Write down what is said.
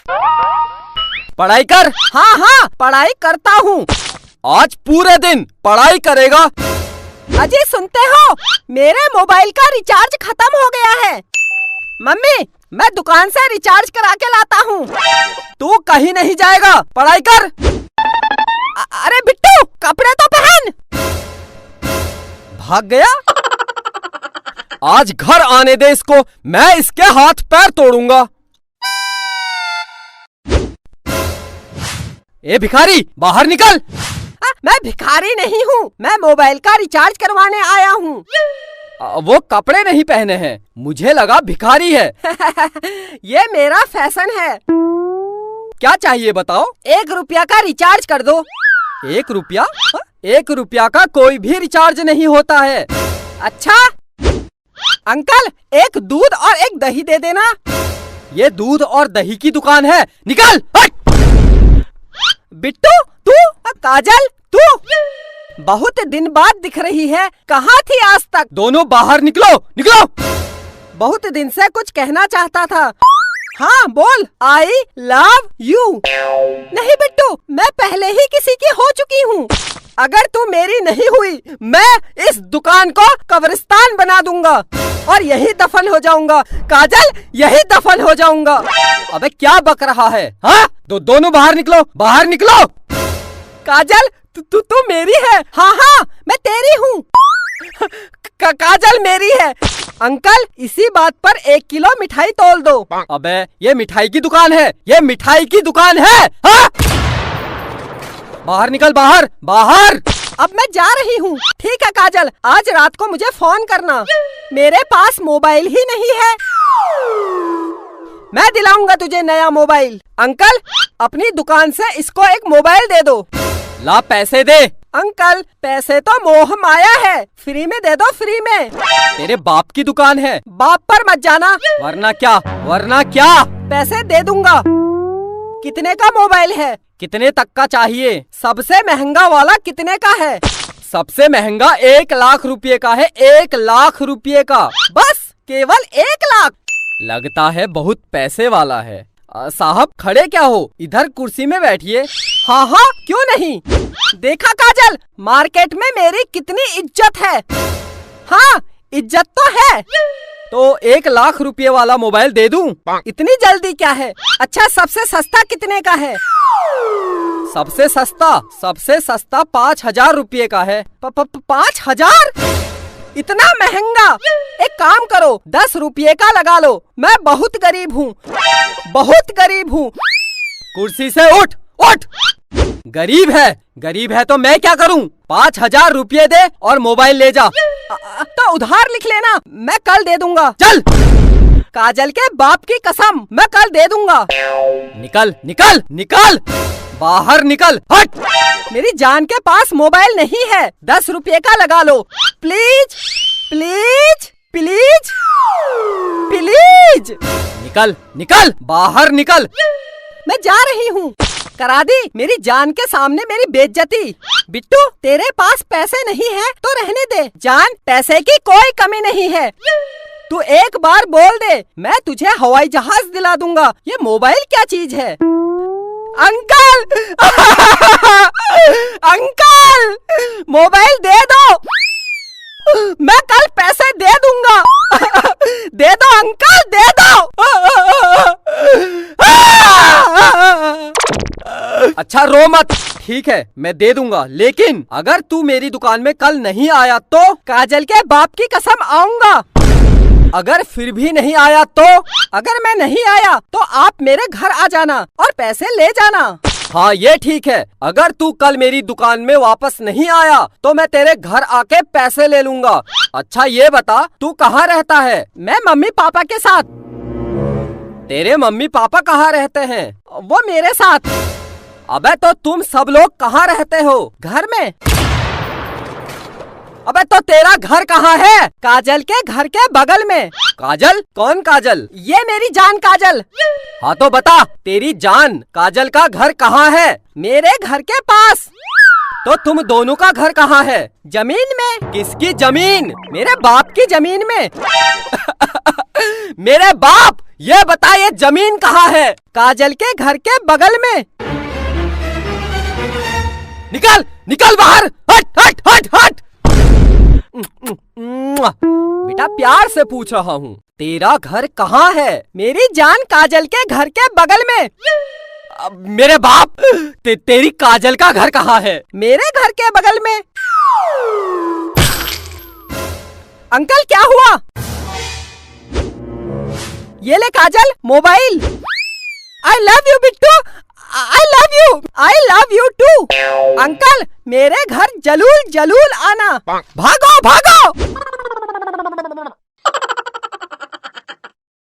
पढ़ाई कर। हाँ हाँ पढ़ाई करता हूँ। आज पूरे दिन पढ़ाई करेगा। अजी सुनते हो, मेरे मोबाइल का रिचार्ज खत्म हो गया है। मम्मी मैं दुकान से रिचार्ज करा के लाता हूँ। तू कहीं नहीं जाएगा, पढ़ाई कर। अरे बिट्टू कपड़े तो पहन। भाग गया। आज घर आने दे इसको, मैं इसके हाथ पैर तोड़ूंगा। ए भिखारी बाहर निकल। मैं भिखारी नहीं हूँ, मैं मोबाइल का रिचार्ज करवाने आया हूँ। वो कपड़े नहीं पहने हैं, मुझे लगा भिखारी है। ये मेरा फैशन है। क्या चाहिए बताओ? 1 रुपया का रिचार्ज कर दो। 1 रुपया? 1 रुपया का कोई भी रिचार्ज नहीं होता है। अच्छा अंकल, एक दूध और एक दही दे देना। ये दूध और दही की दुकान है, निकल। बिट्टू तू, काजल तू, बहुत दिन बाद दिख रही है, कहाँ थी आज तक? दोनों बाहर निकलो, निकलो। बहुत दिन से कुछ कहना चाहता था। हाँ बोल। आई लव यू। नहीं बिट्टू, मैं पहले ही किसी की हो चुकी हूँ। अगर तू मेरी नहीं हुई, मैं इस दुकान को कब्रिस्तान बना दूंगा और यही दफन हो जाऊंगा। काजल यही दफन हो जाऊंगा। अबे क्या बक रहा है? हाँ दोनों बाहर निकलो, बाहर निकलो। काजल तू मेरी है। हाँ हाँ मैं तेरी हूँ। काजल मेरी है। अंकल इसी बात पर 1 किलो मिठाई तोल दो। अबे ये मिठाई की दुकान है, ये मिठाई की दुकान है। हाँ? बाहर निकल, बाहर बाहर। अब मैं जा रही हूँ। ठीक है काजल, आज रात को मुझे फोन करना। मेरे पास मोबाइल ही नहीं है। मैं दिलाऊंगा तुझे नया मोबाइल। अंकल अपनी दुकान से इसको एक मोबाइल दे दो। ला पैसे दे। अंकल पैसे तो मोह माया है, फ्री में दे दो, फ्री में। तेरे बाप की दुकान है, बाप पर मत जाना। वरना क्या, वरना क्या? पैसे दे दूंगा। कितने का मोबाइल है? कितने तक का चाहिए? सबसे महंगा वाला कितने का है? सबसे महंगा 1 लाख रुपए का है, 1 लाख रुपए का। बस केवल 1 लाख? लगता है बहुत पैसे वाला है। साहब खड़े क्या हो, इधर कुर्सी में बैठिए। हाँ हाँ क्यों नहीं। देखा काजल, मार्केट में मेरी कितनी इज्जत है। हाँ इज्जत तो है। तो 1 लाख रुपए वाला मोबाइल दे दूं? इतनी जल्दी क्या है? अच्छा सबसे सस्ता कितने का है? सबसे सस्ता 5,000 रुपए का है। 5,000? इतना महंगा? एक काम करो 10 रुपये का लगा लो। मैं बहुत गरीब हूँ, बहुत गरीब हूँ। कुर्सी से उठ, उठ। गरीब है तो मैं क्या करूँ? 5,000 रुपये दे और मोबाइल ले जा। तो उधार लिख लेना, मैं कल दे दूंगा। चल। काजल के बाप की कसम, मैं कल दे दूंगा। निकल निकल निकल, बाहर निकल, हट। मेरी जान के पास मोबाइल नहीं है, 10 रुपये का लगा लो। Please please please please. निकल निकल, बाहर निकल। मैं जा रही हूँ। करा दी मेरी जान के सामने मेरी बेइज्जती। बिट्टू तेरे पास पैसे नहीं है तो रहने दे। जान पैसे की कोई कमी नहीं है। तू एक बार बोल दे, मैं तुझे हवाई जहाज दिला दूंगा। ये मोबाइल क्या चीज है? अंकल अंकल मोबाइल दे दो, मैं कल पैसे दे दूंगा। दे दो अंकल, दे दो। अच्छा रो मत, ठीक है मैं दे दूंगा, लेकिन अगर तू मेरी दुकान में कल नहीं आया तो? काजल के बाप की कसम आऊंगा। अगर फिर भी नहीं आया तो? अगर मैं नहीं आया तो आप मेरे घर आ जाना और पैसे ले जाना। हाँ ये ठीक है। अगर तू कल मेरी दुकान में वापस नहीं आया तो मैं तेरे घर आके पैसे ले लूंगा। अच्छा ये बता तू कहाँ रहता है? मैं मम्मी पापा के साथ। तेरे मम्मी पापा कहाँ रहते हैं? वो मेरे साथ। अबे तो तुम सब लोग कहाँ रहते हो? घर में। अबे तो तेरा घर कहाँ है? काजल के घर के बगल में। काजल? कौन काजल? ये मेरी जान काजल। हाँ तो बता, तेरी जान काजल का घर कहाँ है? मेरे घर के पास। तो तुम दोनों का घर कहाँ है? जमीन में। किसकी जमीन? मेरे बाप की जमीन में। मेरे बाप? ये बता ये जमीन कहाँ है? काजल के घर के बगल में। निकल निकल बाहर, हट हट हट हट। बेटा प्यार से पूछ रहा हूँ, तेरा घर कहाँ है? मेरी जान काजल के घर के बगल में। मेरे बाप, तेरी काजल का घर कहाँ है? मेरे घर के बगल में। अंकल क्या हुआ? ये ले Kajal, mobile. I love you Bittu, I love you, I love you too. Uncle मेरे घर जलूल जलूल आना। भागो भागो।